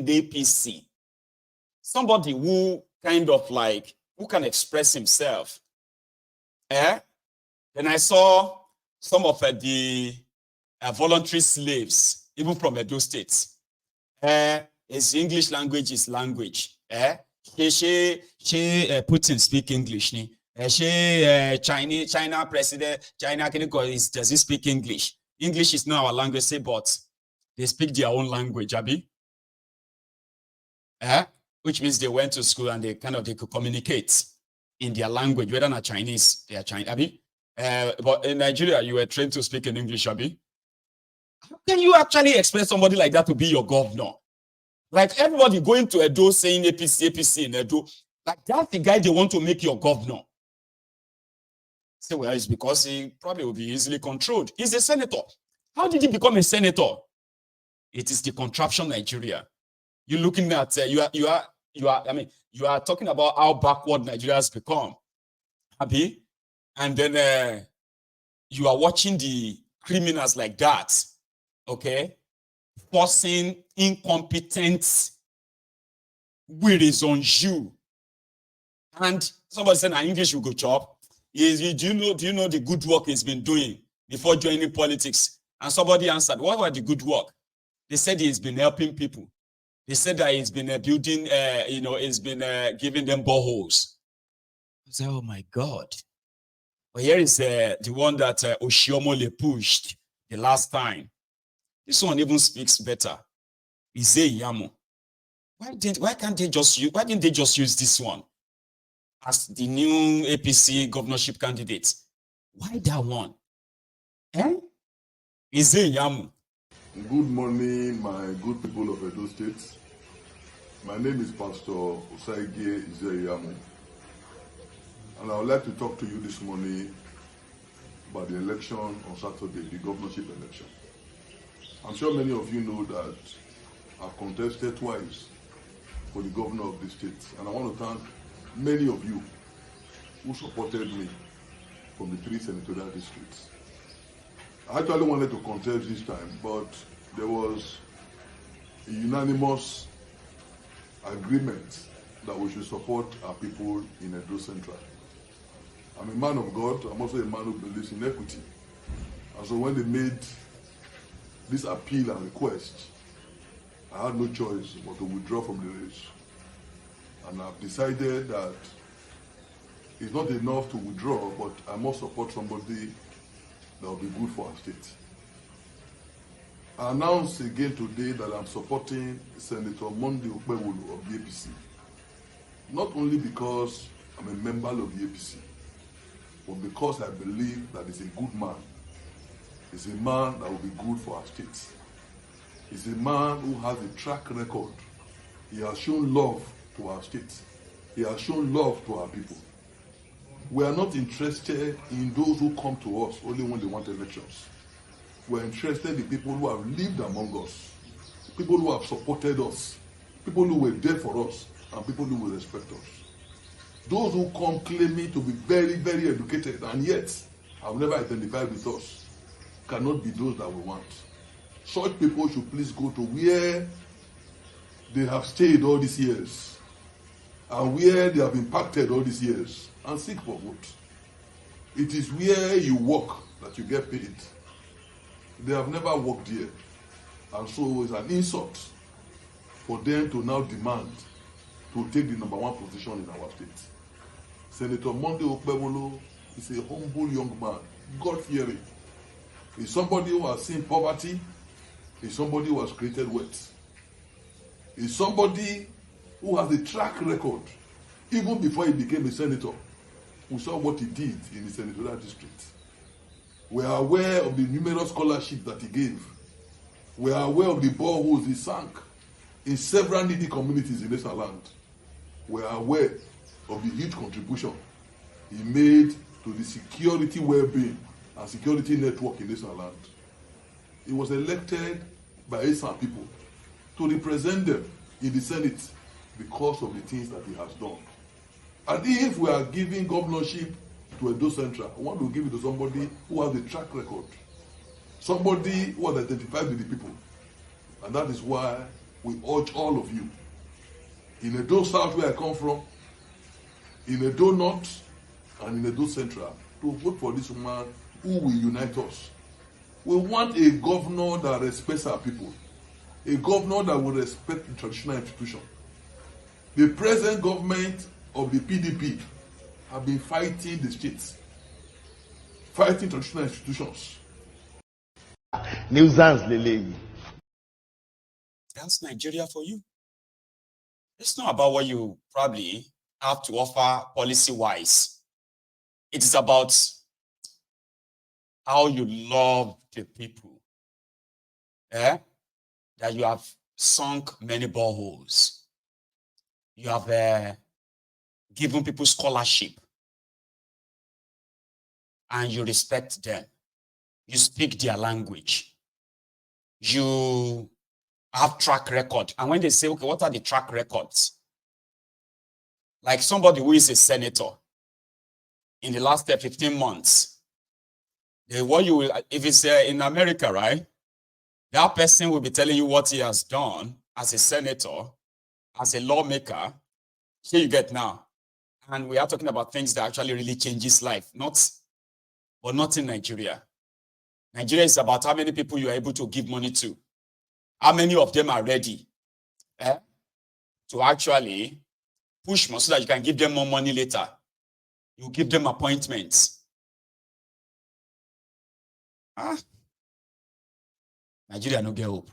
the APC. Somebody who kind of like, who can express himself. Then I saw some of the voluntary slaves, even from Edo State. His English language is language. Putin speak English. China president, does he speak English? English is not our language, say, but they speak their own language, Abi. Which means they went to school and they could communicate in their language, whether not Chinese, they are Chinese, Abi. But in Nigeria, you were trained to speak in English, Abi. How can you actually expect somebody like that to be your governor? Like everybody going to Edo saying APC in Edo, like that's the guy they want to make your governor. Say, well, it's because he probably will be easily controlled. He's a senator. How did he become a senator? It is the contraption Nigeria. You're looking at you are talking about how backward Nigeria has become, Abi, and then you are watching the criminals like that, okay, forcing incompetent words on you, and somebody said, "Now English will go chop." Do you know the good work he's been doing before joining politics? And somebody answered, "What were the good work?" They said he's been helping people. They said that he's been building, he's been giving them boreholes. I said, oh my God. But here is the one that Oshiomole pushed the last time. This one even speaks better. Izeyamo. Why didn't they just use this one as the new APC governorship candidate? Why that one? Izeyamo. Good morning, my good people of Edo State. My name is Pastor Osaige Izeyamo, and I would like to talk to you this morning about the election on Saturday, the governorship election. I'm sure many of you know that I've contested twice for the governor of the state, and I want to thank many of you who supported me from the 3 senatorial districts. I actually wanted to contest this time, but there was a unanimous agreement that we should support our people in Edo Central. I'm a man of God. I'm also a man who believes in equity. And so when they made this appeal and request, I had no choice but to withdraw from the race. And I've decided that it's not enough to withdraw, but I must support somebody that will be good for our state. I announce again today that I'm supporting Senator Monday Okpebholo of the APC. Not only because I'm a member of the APC, but because I believe that he's a good man. He's a man that will be good for our state. He's a man who has a track record. He has shown love to our state. He has shown love to our people. We are not interested in those who come to us only when they want elections. We're interested in people who have lived among us, people who have supported us, people who were there for us, and people who will respect us. Those who come claiming to be very, very educated and yet have never identified with us cannot be those that we want. Such people should please go to where they have stayed all these years and where they have impacted all these years and seek for vote. It is where you work that you get paid. They have never worked here, and so it's an insult for them to now demand to take the #1 position in our state. Senator Monday Okpebholo is a humble young man, God-fearing. He's somebody who has seen poverty. He's somebody who has created wealth. He's somebody who has a track record. Even before he became a senator, we saw what he did in the senatorial district. We are aware of the numerous scholarships that he gave. We are aware of the boreholes he sank in several needy communities in this land. We are aware of the huge contribution he made to the security well-being and security network in this land. He was elected by Esan people to represent them in the Senate because of the things that he has done. And if we are giving governorship to Edo Central, I want to give it to somebody who has a track record, somebody who has identified with the people. And that is why we urge all of you, in Edo South where I come from, in Edo North, and in Edo Central, to vote for this man who will unite us. We want a governor that respects our people, a governor that will respect the traditional institution. The present government of the PDP have been fighting the states, fighting traditional institutions. Nuisance, Lele. That's Nigeria for you. It's not about what you probably have to offer policy-wise. It is about how you love the people. That you have sunk many boreholes. You have given people scholarship. And you respect them. You speak their language. You have track record. And when they say, okay, what are the track records? Like somebody who is a senator in the last 15 months, what you will, if it's in America, right? That person will be telling you what he has done as a senator, as a lawmaker. Here you get now. And we are talking about things that actually really changes life. But not in Nigeria. Nigeria is about how many people you are able to give money to. How many of them are ready to actually push more so that you can give them more money later. You give them appointments. Nigeria no get hope.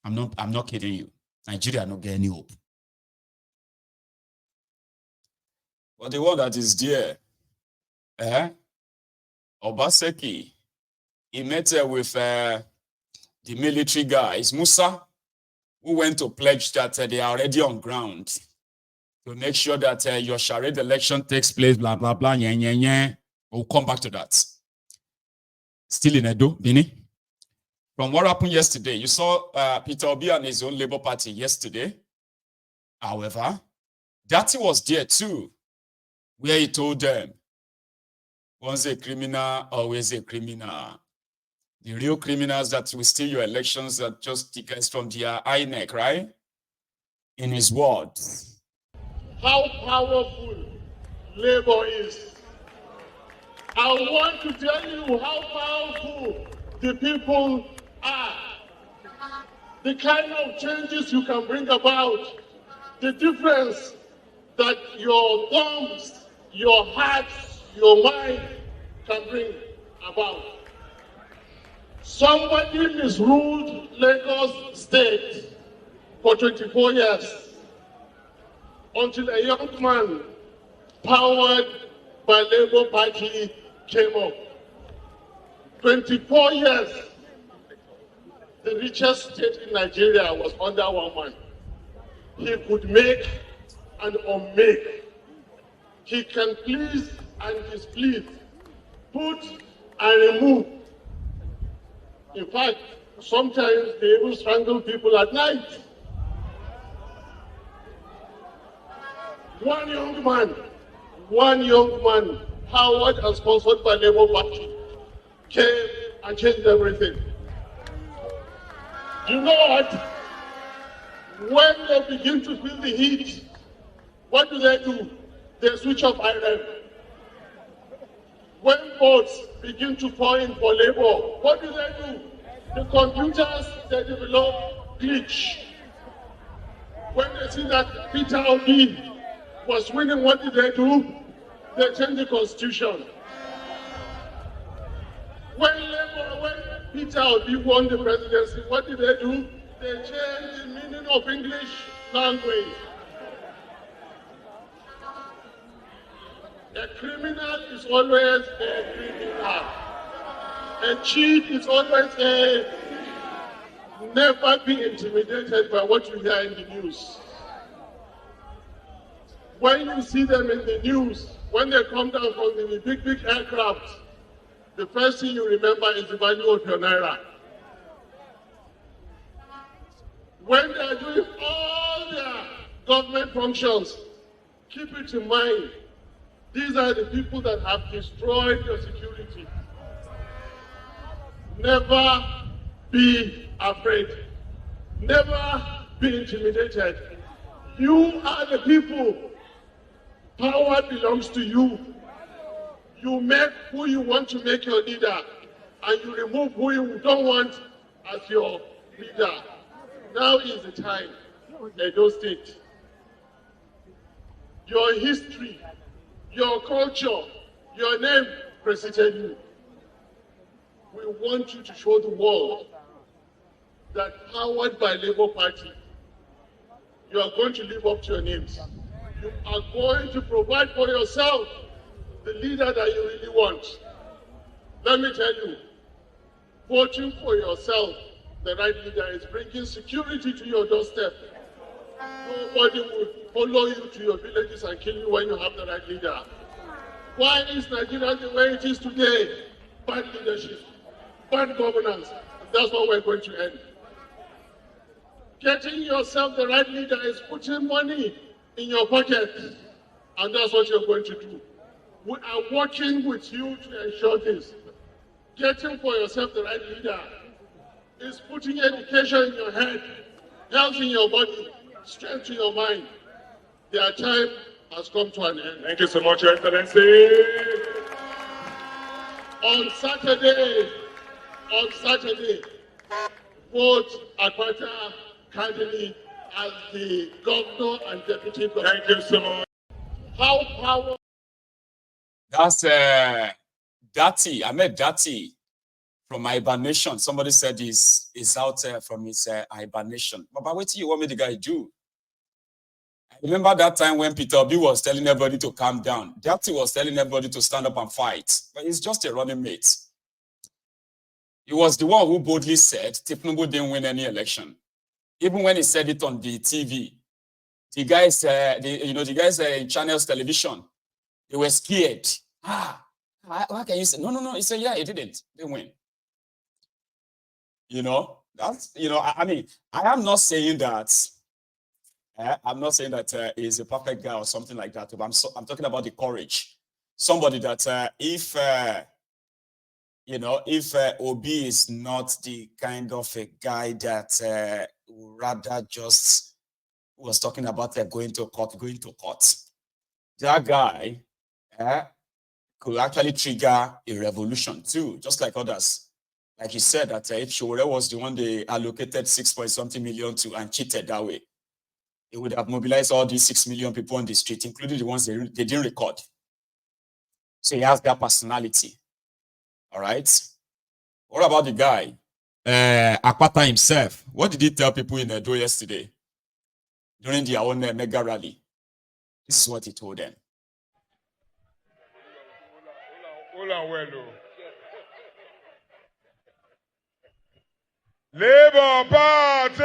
I'm not kidding you. Nigeria no get any hope. But the one that is there, Obaseki, he met with the military guys, Musa, who went to pledge that they are already on ground to make sure that your charade election takes place, blah, blah, blah, yeah, yeah, yeah. We'll come back to that. Still in Edo, Bini. From what happened yesterday, you saw Peter Obi and his own Labour Party yesterday. However, Datti was there too, where he told them, once a criminal, always a criminal. The real criminals that will steal your elections are just tickets from their INEC, right? In his words. How powerful Labour is. I want to tell you how powerful the people are. The kind of changes you can bring about. The difference that your thumbs, your hearts, your mind can bring about. Somebody misruled Lagos State for 24 years until a young man powered by Labour Party came up. 24 years, the richest state in Nigeria was under one man. He could make and unmake. He can please and displease, put and remove. In fact, sometimes they even strangle people at night. One young man, Howard and sponsored by Labour Party, came and changed everything. You know what? When they begin to feel the heat, what do? They switch off iron. When votes begin to pour in for Labour, what do? The computers they develop glitch. When they see that Peter Obi was winning, what did? They change the constitution. When Peter Obi won the presidency, what did? They changed the meaning of English language. A criminal is always a criminal. A cheat is always a... Never be intimidated by what you hear in the news. When you see them in the news, when they come down from the big aircraft, the first thing you remember is the value of your naira. When they are doing all their government functions, keep it in mind. These are the people that have destroyed your security. Never be afraid. Never be intimidated. You are the people. Power belongs to you. You make who you want to make your leader, and you remove who you don't want as your leader. Now is the time. Edo State. Your history, your culture, your name preceded you. We want you to show the world that powered by Labour Party, you are going to live up to your names. You are going to provide for yourself the leader that you really want. Let me tell you, voting for yourself, the right leader, is bringing security to your doorstep. Nobody will follow you to your villages and kill you when you have the right leader. Why is Nigeria the way it is today? Bad leadership, bad governance, and that's what we're going to end. Getting yourself the right leader is putting money in your pocket, and that's what you're going to do. We are working with you to ensure this. Getting for yourself the right leader is putting education in your head, health in your body, strength in your mind. Their time has come to an end. Thank you so much, Your Excellency. On Saturday, vote Akpata candidate as the governor and deputy governor. Thank you so much. How powerful. That's Datti, Ahmed Datti from hibernation. Somebody said he's out from his hibernation. But what do you want me the guy do? I remember that time when Peter Obi was telling everybody to calm down. Datti was telling everybody to stand up and fight. But he's just a running mate. He was the one who boldly said Tinubu didn't win any election. Even when he said it on the TV, the guys, the guys in Channels Television, they were scared. How can you say no? He said, yeah, he didn't. They win. That's I mean, I am not saying that. I'm not saying that he's a perfect guy or something like that. But I'm talking about the courage. Somebody that if Obi is not the kind of a guy that rather just was talking about going to court. That guy could actually trigger a revolution too, just like others. Like he said that if Showore was the one they allocated 6.something million to and cheated that way, it would have mobilized all these 6 million people on the street, including the ones they didn't record. So he has that personality. All right. What about the guy? Akpata himself. What did he tell people in Edo yesterday during their own mega rally? This is what he told them. Labour Party!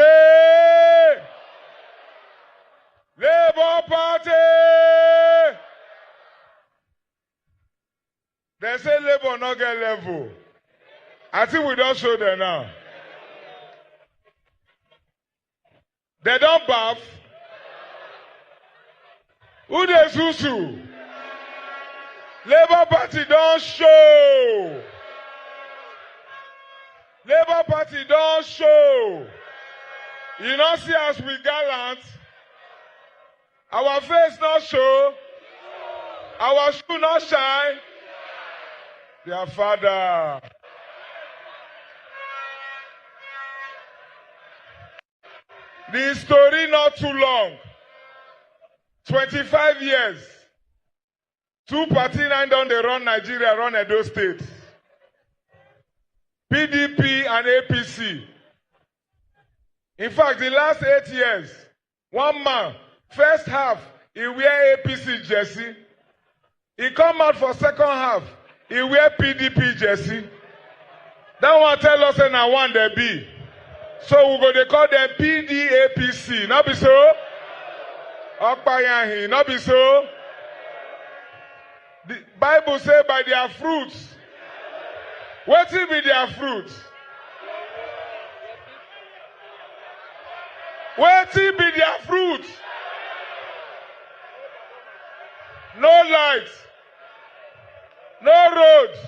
Labour Party! They say Labour not get level. I think we don't show them now. They don't bath. Who they susu? Labour Party don't show. Labour Party don't show. You don't see us we gallant. Our face not show. Our shoe not shine. Their father. The story not too long. 25 years. Two parties down they run Nigeria, run Edo State. PDP and APC. In fact, the last 8 years, one man, first half, he wear APC jersey. He come out for second half, he wear PDP jersey. That one tell us that now one they be. So we go they call them PDAPC. Not be so? Okpayahi, not be so? The Bible say by their fruits. What will be their fruits? What will be their fruits? No lights. No roads.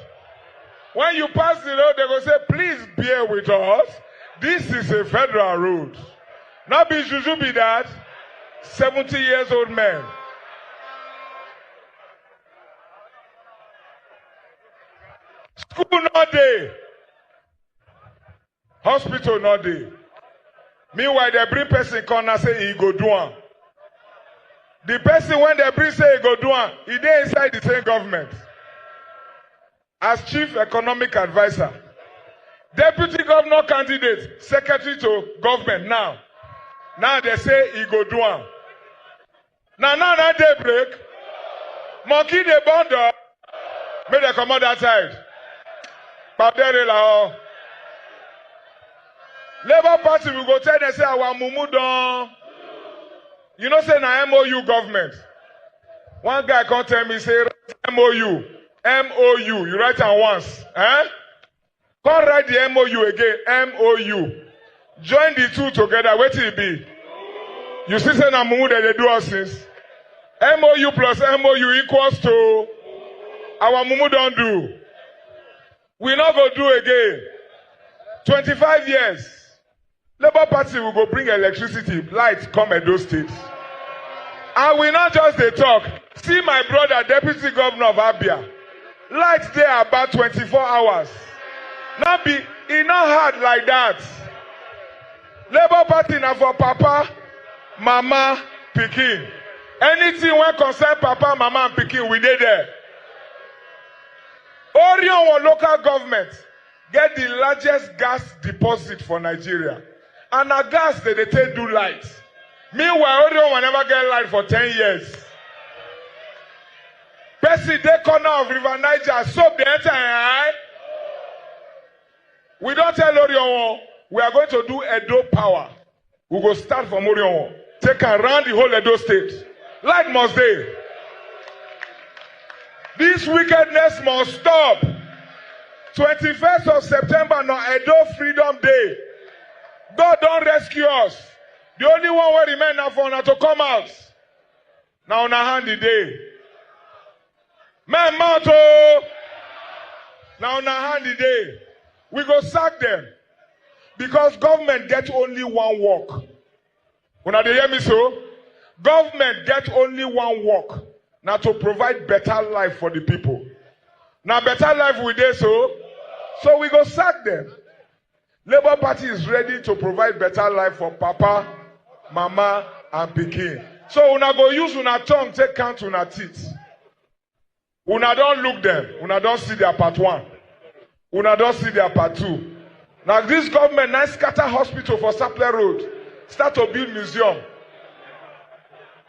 When you pass the road, they go say, please bear with us. This is a federal road. Not be juju be that. 70 years old men. School not day. Hospital not day. Meanwhile, they bring person come and say he go do one. The person when they bring say he go do one, he dey inside the same government. As chief economic advisor, deputy governor candidate, secretary to government now. Now they say he go do one. Now they break. Monkey they bundle. May they come out that side. Labour Party will go tell them say our mumu don. You know say na MOU government. One guy come tell me say MOU. MOU. You write am once. Eh? Come write the MOU again. MOU. Join the two together. Wait till it be. You see say na mumu that they do us since. MOU plus MOU equals to our mumu don't do. We not go do again. 25 years. Labour Party will go bring electricity, light come at those states. And we not just they talk. See my brother, Deputy Governor of Abia. Light there about 24 hours. Not be, it not hard like that. Labour Party now for Papa, Mama, Pikin. Anything when concern Papa, Mama, and Pikin, we did there. Orion local government get the largest gas deposit for Nigeria. And a gas they take do light. Meanwhile, Orion will never get light for 10 years. Percy, they corner of River Niger, soap the entire eye. We don't tell Orion, we are going to do Edo power. We go start from Orion, take around the whole Edo state. Light must they. This wickedness must stop. 21st of September, now Edo Freedom Day. God don't rescue us. The only one will remain now for us to come out. Now on a handy day. Man, Mato. Now on a handy day. We go sack them. Because government get only one work. When they hear me so? Government get only one work. Now to provide better life for the people. Now better life we do so we go sack them. Labour Party is ready to provide better life for Papa, Mama, and Pikin. So una go use una tongue take count una teeth. Una don't look them. Una don't see their part one. Una don't see their part two. Now this government now scatter hospital for Sapler Road. Start to build museum.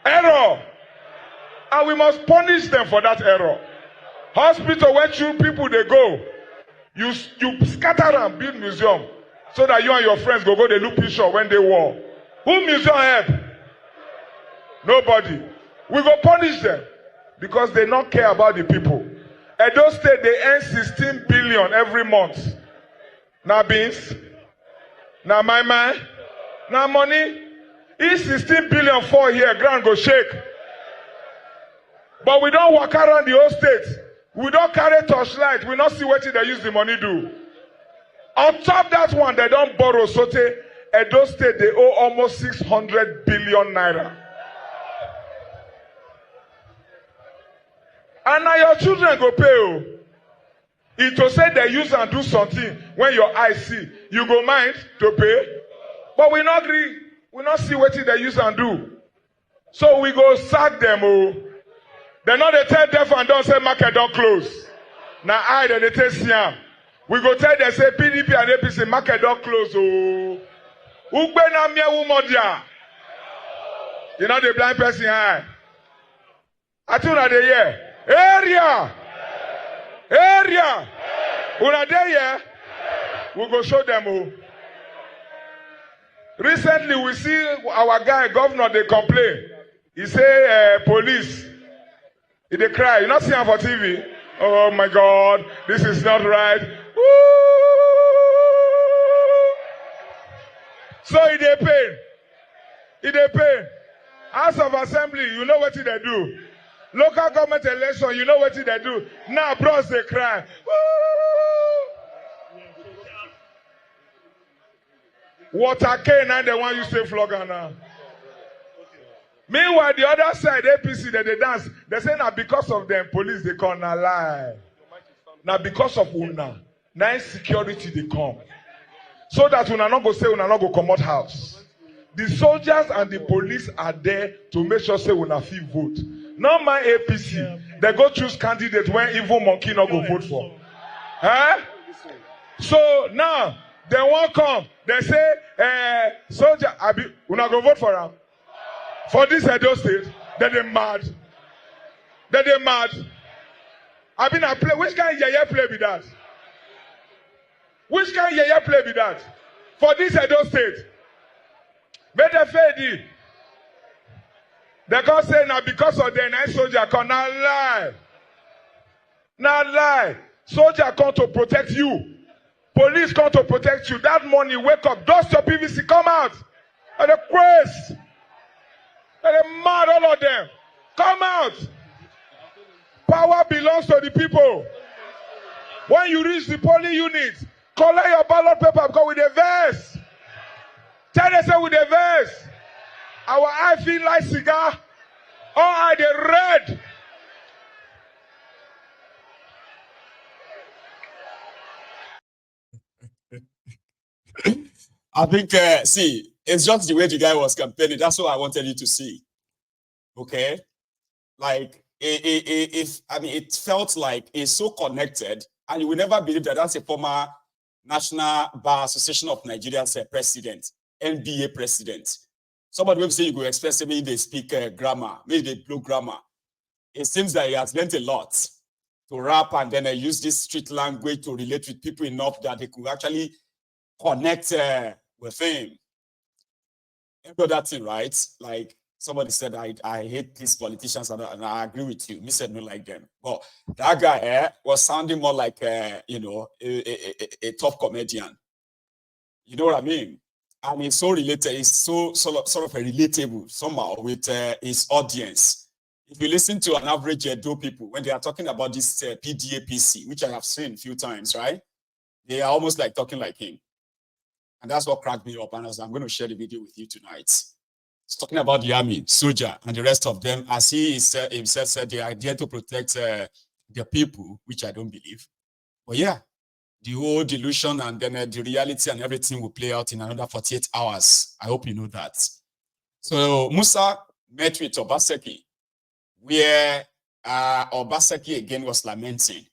Error. And we must punish them for that error. Hospital where true people they go. You scatter and build museum. So that you and your friends go they look picture when they war. Who museum help? Nobody. We go punish them. Because they not care about the people. Edo State, they earn 16 billion every month. Now beans. Now my man. Now money. If 16 billion fall here, ground go shake. But we don't walk around the whole state. We don't carry torchlight. We not see what they use the money do. On top that one, they don't borrow. So Edo State, they owe almost 600 billion naira. And now your children go pay. It will say they use and do something when your eyes see. You go mind to pay. But we not agree. We not see what they use and do. So we go sack them. They not they tell deaf and don't say market don't close. Now they tell Siam. We go tell they say PDP and APC market don't close. You know the blind person high. I think that they hear. Area. Una dey here. We go show them. Recently we see our guy governor they complain. He say police. He dey cry. You not see him for TV. Oh my God, this is not right. Woo! So he dey pain. House of Assembly, you know what they do. Local government election, you know what they do. Now bros they cry. Woo! Water cane and the one you say flog now. Meanwhile, the other side, APC, that they dance, they say now because of them, police they come now lie. Now because of una, now security they come. So that una not go say una not go come out house. The soldiers and the police are there to make sure say una fit vote. Not my APC. They go choose candidate when evil monkey not go vote for. Huh? So now they won't come. They say, soldier, una go vote for them. For this Edo state, they mad. They mad. I play. Which kind of yaya play with that? Which kind of yaya play with that? For this Edo state, better fade. They can't say now because of the nice soldier come not lie. Not lie. Soldier come to protect you. Police come to protect you. That morning, wake up, dust your PVC, come out. And the praise. And they mad, all of them. Come out. Power belongs to the people. When you reach the polling unit, collect your ballot paper because with a verse. Tell them say with a verse. Our eye feel like cigar. All eye they red. I think, see, it's just the way the guy was campaigning. That's what I wanted you to see. Okay? Like, it felt like it's so connected, and you will never believe that that's a former National Bar Association of Nigeria's president, NBA president. Somebody will say you go express maybe they speak grammar, maybe they blow grammar. It seems that he has learned a lot to rap and then use this street language to relate with people enough that they could actually connect with him. You know that thing, right? Like somebody said, I hate these politicians and I agree with you. Me said no like them. But that guy was sounding more like, a top comedian. You know what I mean? And he's so related, he's so sort of relatable somehow with his audience. If you listen to an average Edo people, when they are talking about this PDAPC, which I have seen a few times, right? They are almost like talking like him. And that's what cracked me up. And I'm going to share the video with you tonight. It's talking about the army, soldier, and the rest of them. As he himself said, they are there to protect the people, which I don't believe. But yeah, the whole delusion and then the reality and everything will play out in another 48 hours. I hope you know that. So Musa met with Obaseki, where Obaseki again was lamenting.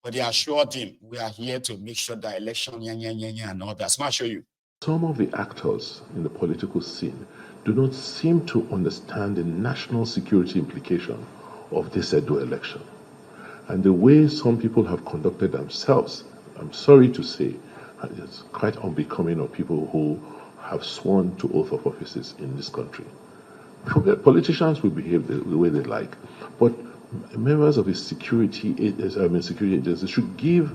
But they assured him, we are here to make sure the election, and all that. So I'll show you. Some of the actors in the political scene do not seem to understand the national security implication of this Edo election. And the way some people have conducted themselves, I'm sorry to say, it's quite unbecoming of people who have sworn to oath of offices in this country. Politicians will behave the way they like, but members of the security agencies should give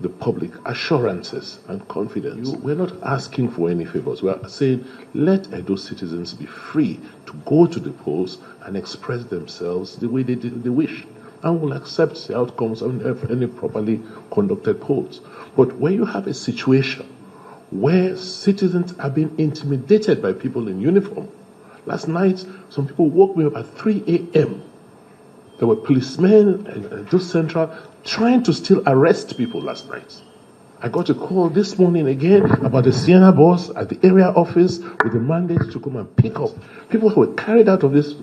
the public assurances and confidence. We're not asking for any favors. We are saying let Edo citizens be free to go to the polls and express themselves the way they wish, and will accept the outcomes of any properly conducted polls. But when you have a situation where citizens are being intimidated by people in uniform, last night some people woke me up at 3 a.m. There were policemen at Edo Central trying to still arrest people last night. I got a call this morning again about the Sienna boss at the area office with a mandate to come and pick up people who were carried out of this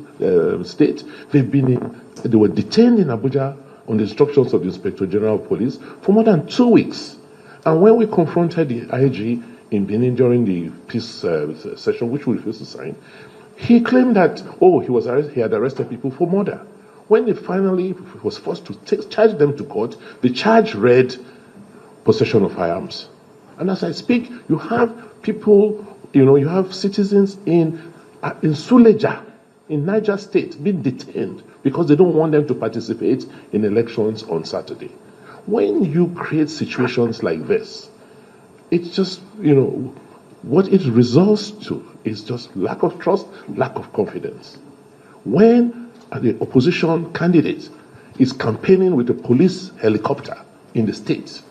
state. They were detained in Abuja on the instructions of the Inspector General of Police for more than 2 weeks. And when we confronted the IG in Benin during the peace session, which we refused to sign, he claimed that, he had arrested people for murder. When they finally was forced to charge them to court, the charge read possession of firearms. And as I speak, you have people, you have citizens in Suleja, in Niger State, being detained because they don't want them to participate in elections on Saturday. When you create situations like this, it's just, what it results to is just lack of trust, lack of confidence. When the opposition candidate is campaigning with a police helicopter in the state,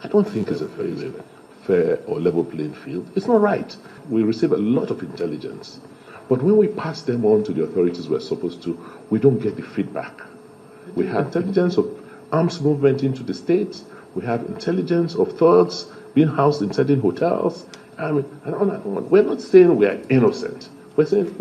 I don't think it's a fair event. fair or level playing field. It's not right. We receive a lot of intelligence. But when we pass them on to the authorities we're supposed to, we don't get the feedback. We have intelligence of arms movement into the states. We have intelligence of thugs being housed in certain hotels. I mean, and on and on. We're not saying we are innocent. We're saying,